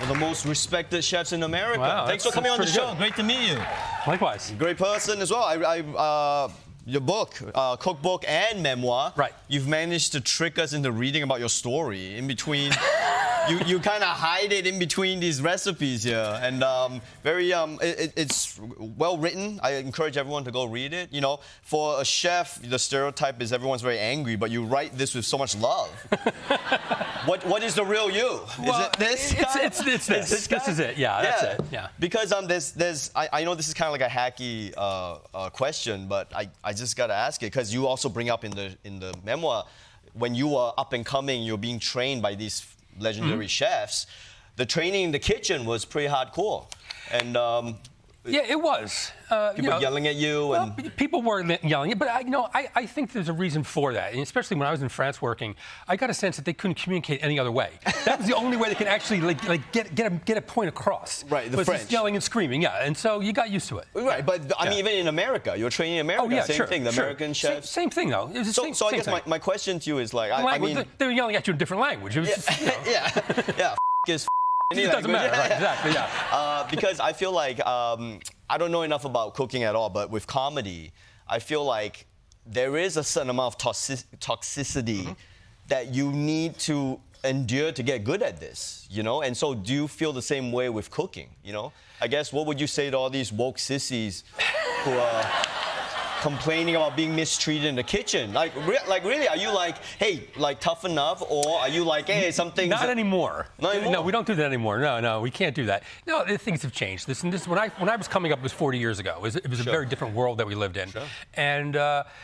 One of the most respected chefs in America. Wow, Thanks for coming on the show. good. Great to meet you. Likewise. Great person as well. Your book, cookbook and memoir. Right. You've managed to trick us into reading about your story in between. You kind of hide it in between these recipes here, and it's well written. I encourage everyone to go read it. You know, for a chef, the stereotype is everyone's very angry, but you write this with so much love. What is the real you? Well, is it this? It's this. This is it. Yeah, that's it. Yeah. Because I know this is kind of like a hacky question, but I just gotta ask it because you also bring up in the memoir when you were up and coming, you're being trained by these legendary chefs. The training in the kitchen was pretty hardcore, and yeah, it was. people yelling at you, and people were yelling, but I think there's a reason for that, and especially when I was in France working, I got a sense that they couldn't communicate any other way. That was the only way they could actually get a point across. Right, the was French. just yelling and screaming, yeah, and so you got used to it. Right, but I mean, even in America, you're training in America, Oh, yeah, same sure, thing. The American chefs. Same thing though. It was So I guess my question to you is like, I mean, they were yelling at you in a different language. It was just, yeah, is it doesn't matter, right? Exactly, yeah. Because I feel like I don't know enough about cooking at all, but with comedy, I feel like there is a certain amount of toxicity that you need to endure to get good at this, you know? And so do you feel the same way with cooking, you know? I guess what would you say to all these woke sissies who are complaining about being mistreated in the kitchen? Like really, are you like, hey, like tough enough, or are you like, hey, something? Not anymore. Not anymore. No, we don't do that anymore. No, we can't do that. No, things have changed. This when I was coming up, it was 40 years ago. It was a very different world that we lived in, and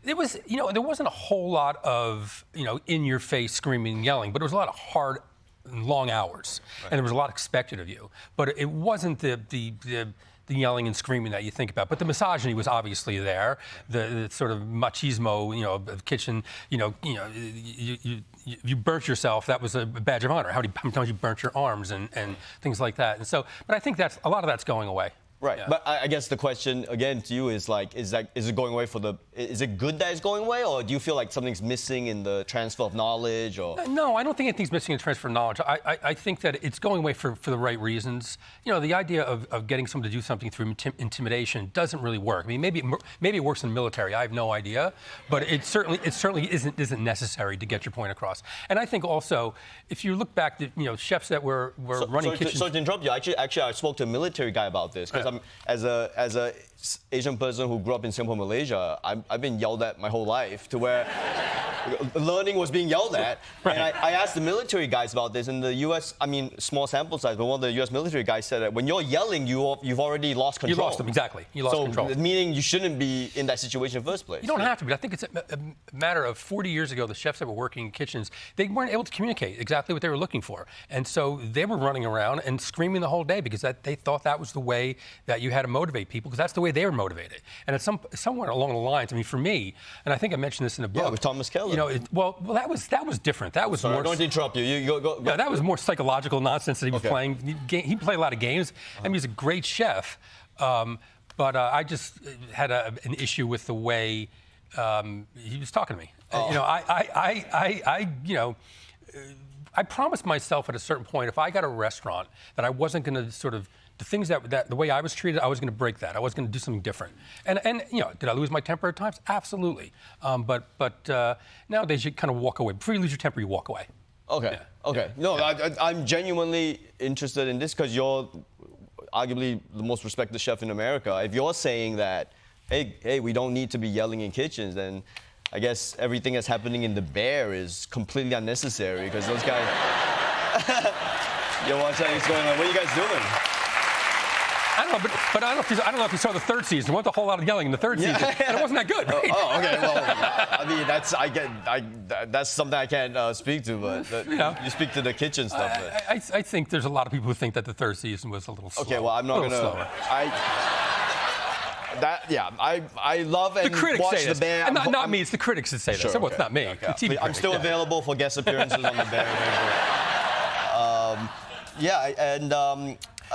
it was, there wasn't a whole lot of, in-your-face screaming and yelling, but it was a lot of hard, long hours, and there was a lot expected of you. But it wasn't the yelling and screaming that you think about. But the misogyny was obviously there. The sort of machismo, of the kitchen, you burnt yourself, that was a badge of honor. How many times you burnt your arms and things like that. And so, but I think a lot of that's going away. Right, Yeah. but I guess the question again to you is like, is it going away is it good that it's going away, or do you feel like something's missing in the transfer of knowledge, or? No, I don't think anything's missing in transfer of knowledge. I think that it's going away for the right reasons. The idea of getting someone to do something through intimidation doesn't really work. I mean, maybe it works in the military. I have no idea, but it certainly isn't necessary to get your point across. And I think also, if you look back to chefs that were running kitchens. Sorry to interrupt you. Actually, I spoke to a military guy about this because as a Asian person who grew up in Singapore, Malaysia, I've been yelled at my whole life to where learning was being yelled at. Right. And I asked the military guys about this in the U.S. I mean, small sample size, but one of the U.S. military guys said that when you're yelling, you've already lost control. You lost them, exactly. You lost control. So meaning you shouldn't be in that situation in the first place. You don't have to, but I think it's a matter of 40 years ago, the chefs that were working in kitchens, they weren't able to communicate exactly what they were looking for. And so they were running around and screaming the whole day because they thought that was the way that you had to motivate people, because that's the way they were motivated. And it's somewhere along the lines, I mean, for me, and I think I mentioned this in the book. Yeah, with Thomas Keller. Well, that was different. That was Sorry, more. I don't interrupt you. You go. Yeah, that was more psychological nonsense that he was playing. He played a lot of games. I mean, he's a great chef, but I just had an issue with the way he was talking to me. I promised myself at a certain point, if I got a restaurant, that I wasn't going to sort of. The things that the way I was treated, I was going to break that. I was going to do something different. And did I lose my temper at times? Absolutely. But nowadays you kind of walk away. Before you lose your temper, you walk away. Okay. Yeah. Okay. No, I'm genuinely interested in this because you're arguably the most respected chef in America. If you're saying that, hey, we don't need to be yelling in kitchens, then I guess everything that's happening in the Bear is completely unnecessary because those guys. Yo, what's going on? What are you guys doing? I don't know, but I don't know if you saw the third season. There wasn't a whole lot of yelling in the third season, and it wasn't that good. Right? Oh, okay. Well, I mean, that's something I can't speak to, but you speak to the kitchen stuff. I think there's a lot of people who think that the third season was a little slow. Okay, well, I'm not gonna. Slower. I love and watch the Bear. And not me. It's the critics that say that. So it's not me. Okay. The TV I'm still available for guest appearances on the Bear.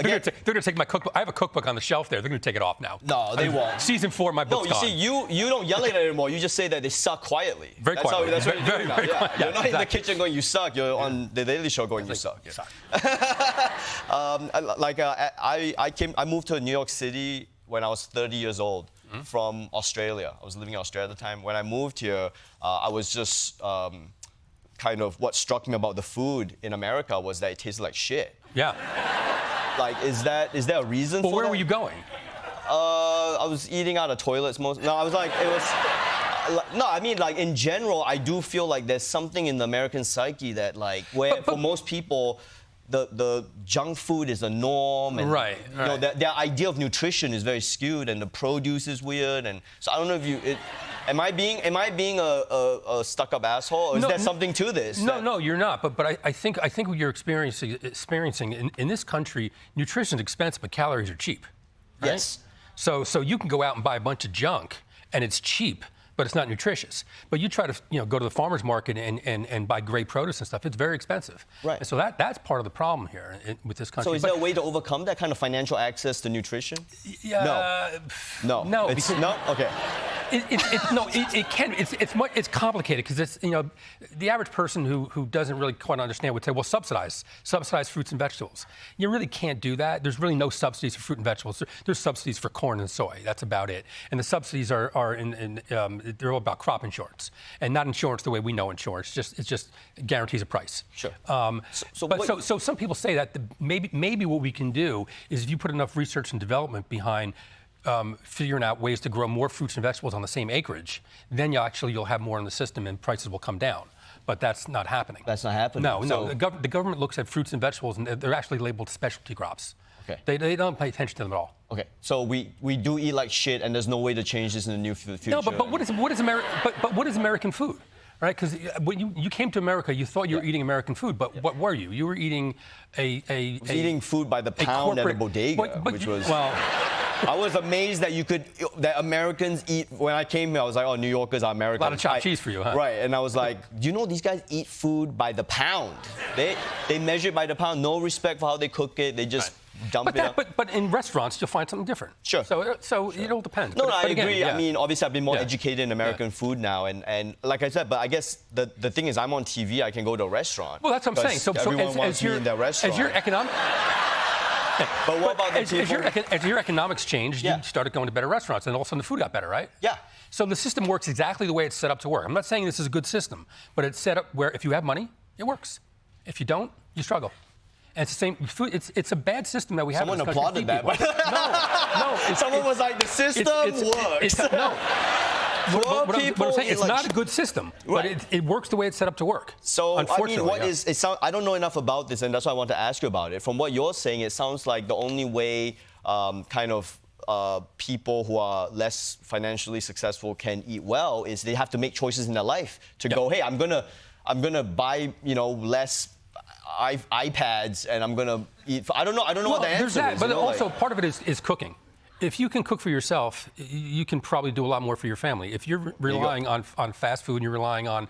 They're gonna take my cookbook. I have a cookbook on the shelf there. They're gonna take it off now. No, they won't. Season 4, my book's No, you gone. see, you don't yell at it anymore. You just say that they suck quietly. Very quietly. That's what you do Very now. quietly. Yeah. Yeah, You're not in the exactly. kitchen going, you suck. You're on the Daily Show going, you suck. I moved to New York City when I was 30 years old from Australia. I was living in Australia at the time. When I moved here, I was just kind of what struck me about the food in America was that it tasted like shit. Yeah. Like, is there a reason for that? Well, where were you going? I was eating out of toilets most. No, I was like, it was. No, I mean, like in general, I do feel like there's something in the American psyche that, like, where for most people, the junk food is a norm, and Right. you know, their idea of nutrition is very skewed, and the produce is weird, and so I don't know if you. Am I being a stuck-up asshole, or is there something to this? No, you're not. But I think what you're experiencing in this country, nutrition is expensive, but calories are cheap. Right? Yes. So you can go out and buy a bunch of junk, and it's cheap, but it's not nutritious. But you try to go to the farmer's market and buy great produce and stuff, it's very expensive. Right. And so that's part of the problem here with this country. So is there a way to overcome that kind of financial access to nutrition? Yeah. No. No. No. Okay. It can. It's complicated because it's the average person who doesn't really quite understand would say, well, subsidize fruits and vegetables. You really can't do that. There's really no subsidies for fruit and vegetables. There's subsidies for corn and soy. That's about it. And the subsidies are they're all about crop insurance and not insurance the way we know insurance. It just guarantees a price. Sure. So some people say that maybe what we can do is if you put enough research and development behind figuring out ways to grow more fruits and vegetables on the same acreage, then you'll have more in the system and prices will come down. But that's not happening. That's not happening. No. The government looks at fruits and vegetables and they're actually labeled specialty crops. Okay. They don't pay attention to them at all. Okay. So we do eat like shit, and there's no way to change this in the near future. No, but what is American food? Right, because when you came to America, you thought you were eating American food, but what were you? You were eating eating food by the pound at a bodega, which was. Well, I was amazed that Americans eat. When I came here, I was like, oh, New Yorkers are Americans. A lot of chopped cheese for you, huh? Right, and I was like, you know, these guys eat food by the pound. They measure it by the pound. No respect for how they cook it. They just. Dump it up. But in restaurants, you'll find something different. Sure. So it all depends. No, I again, agree. yeah. I mean, obviously, I've been more educated in American food now, and like I said, but I guess the thing is, I'm on TV. I can go to a restaurant. Well, that's what I'm saying. So everyone wants me in their restaurant. As your economic. But what about the people? As your economics changed, you started going to better restaurants, and all of a sudden the food got better, right? Yeah. So the system works exactly the way it's set up to work. I'm not saying this is a good system, but it's set up where if you have money, it works. If you don't, you struggle. And it's the same food. It's a bad system that we have. Someone in this country. applauded that. No. Someone was like, the system works. No. What I'm saying, it's like, not a good system, right. but it works the way it's set up to work. So, unfortunately, I don't know enough about this, and that's why I want to ask you about it. From what you're saying, it sounds like the only way people who are less financially successful can eat well is they have to make choices in their life to go, hey, I'm gonna buy less iPads, and I'm gonna eat. I don't know what the answer is. But also part of it is cooking. If you can cook for yourself, you can probably do a lot more for your family. If you're relying on fast food and you're relying on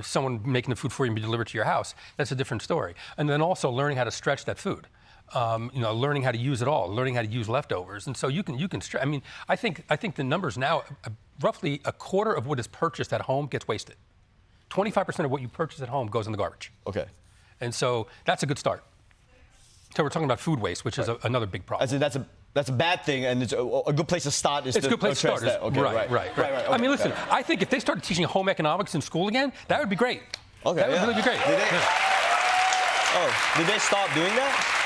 someone making the food for you and be delivered to your house, that's a different story. And then also learning how to stretch that food. Learning how to use it all, learning how to use leftovers, and so you can stretch. I mean, I think the numbers now, roughly a quarter of what is purchased at home gets wasted. 25% of what you purchase at home goes in the garbage. Okay. And so that's a good start. So we're talking about food waste, which is another big problem. I said that's a bad thing, and it's a good place to start. It's a good place to start. That. Okay, right. Okay, I mean, listen, I think if they started teaching home economics in school again, that would be great. Okay, that would really be great. Did they stop doing that?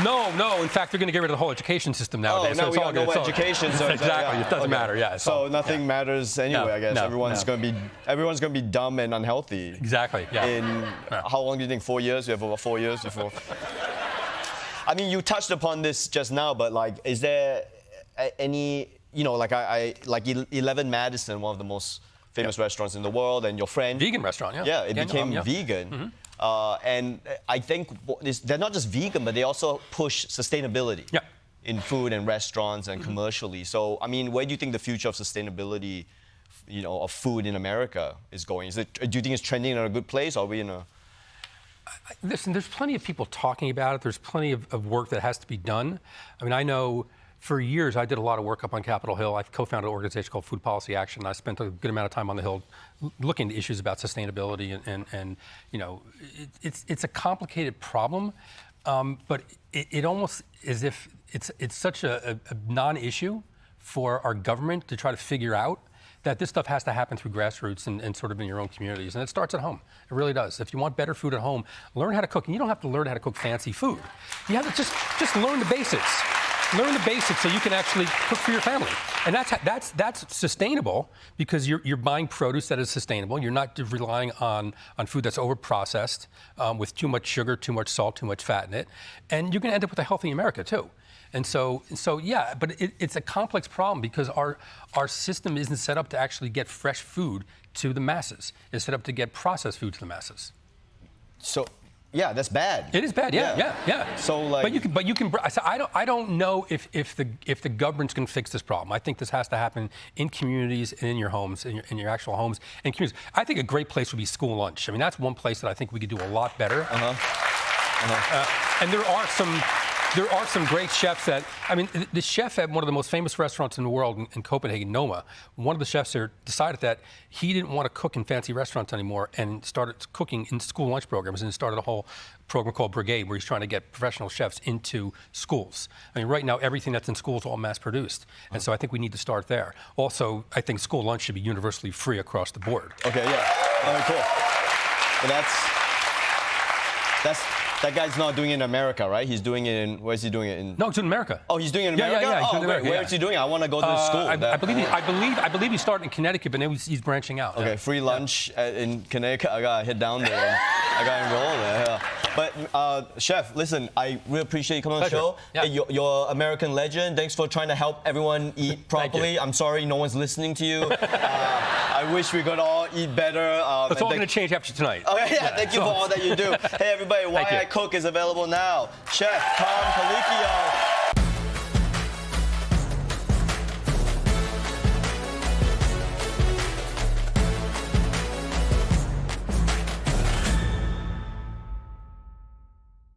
No. In fact, they're going to get rid of the whole education system nowadays. Now we don't know education. So exactly, it doesn't matter. Yeah. So nothing matters anyway. I guess everyone's going to be dumb and unhealthy. Exactly. Yeah. How long do you think? 4 years? We have over 4 years before. I mean, you touched upon this just now, but like, is there any? Like 11 Madison, one of the most famous restaurants in the world, and your friend. Vegan restaurant. Yeah. Yeah, it became vegan. Mm-hmm. And I think they're not just vegan, but they also push sustainability in food and restaurants and commercially. So, I mean, where do you think the future of sustainability, of food in America is going? Do you think it's trending in a good place, or are we in a... Listen, there's plenty of people talking about it. There's plenty of work that has to be done. I mean, I know for years I did a lot of work up on Capitol Hill. I've co-founded an organization called Food Policy Action. I spent a good amount of time on the Hill looking at issues about sustainability and you know, it's a complicated problem, but it almost as if it's such a non-issue for our government to try to figure out that this stuff has to happen through grassroots and sort of in your own communities. And it starts at home. It really does. If you want better food at home, learn how to cook. And you don't have to learn how to cook fancy food. You have to just learn the basics. Learn the basics so you can actually cook for your family. And that's sustainable because you're buying produce that is sustainable. You're not relying on food that's over-processed with too much sugar, too much salt, too much fat in it. And you're going to end up with a healthy America, too. And so yeah, but it's a complex problem because our system isn't set up to actually get fresh food to the masses. It's set up to get processed food to the masses. So, yeah, that's bad. It is bad. Yeah. So like, but you can. I don't know if the government's going to fix this problem. I think this has to happen in communities and in your homes, in your actual homes and communities. I think a great place would be school lunch. I mean, that's one place that I think we could do a lot better. And there are some great chefs that, I mean, the chef at one of the most famous restaurants in the world in Copenhagen, Noma, one of the chefs there decided that he didn't want to cook in fancy restaurants anymore and started cooking in school lunch programs and started a whole program called Brigade where he's trying to get professional chefs into schools. I mean, right now, everything that's in schools is all mass produced. And so I think we need to start there. Also, I think school lunch should be universally free across the board. Okay, yeah. All right, cool. But that guy's not doing it in America, right? He's doing it in, where is he doing it in? No, it's in America. Oh, he's doing it in America? Yeah, he's oh, doing it in America, where is he doing it? I want to go to the school. I believe he started in Connecticut, but now he's branching out. Okay, free lunch in Connecticut. I got to head down there. And I got to enroll there. Yeah. But, Chef, listen, I really appreciate you coming on the show. Yeah. Hey, you're American legend. Thanks for trying to help everyone eat properly. I'm sorry no one's listening to you. I wish we could all eat better. It's all going to change after tonight. Okay, yeah, thank you for all that you do. Hey, everybody, Why I Cook is available now. Chef Tom Colicchio.